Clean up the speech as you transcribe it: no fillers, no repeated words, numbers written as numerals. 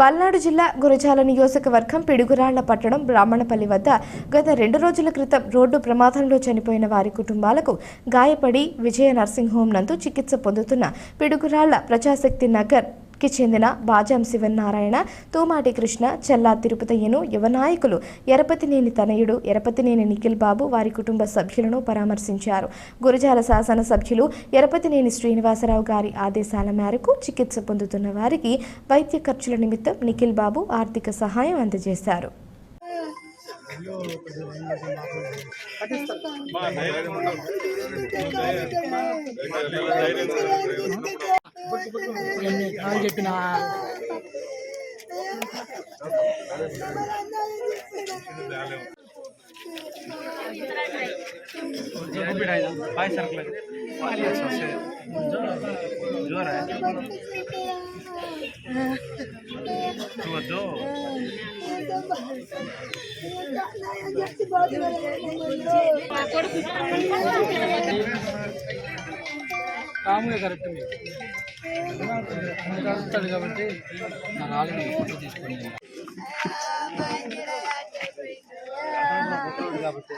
పల్నాడు జిల్లా గురజాల నియోజకవర్గం పిడుగురాళ్ల పట్టణం బ్రాహ్మణపల్లి వద్ద గత 2 రోజుల క్రితం రోడ్డు ప్రమాదంలో చనిపోయిన వారి కుటుంబాలకు గాయపడి విజయ నర్సింగ్ హోం నందు చికిత్స పొందుతున్న పిడుగురాళ్ల ప్రజాశక్తి నగర్ కి చెందిన బాజాం శివనారాయణ, తూమాటి కృష్ణ, చెల్లా తిరుపతయ్యను యువ నాయకులు ఎరపతినేని తనయుడు ఎరపతినేని నిఖిల్ బాబు వారి కుటుంబ సభ్యులను పరామర్శించారు. గురజాల శాసన సభ్యులు ఎరపతినేని శ్రీనివాసరావు గారి ఆదేశాల మేరకు చికిత్స పొందుతున్న వారికి వైద్య ఖర్చుల నిమిత్తం నిఖిల్ బాబు ఆర్థిక సహాయం అందజేశారు. చెప్పిన రాముడే కరెక్ట్ కలుగుతాడు కాబట్టి నా నాలుగు ఫోటో తీసుకుని కాబట్టి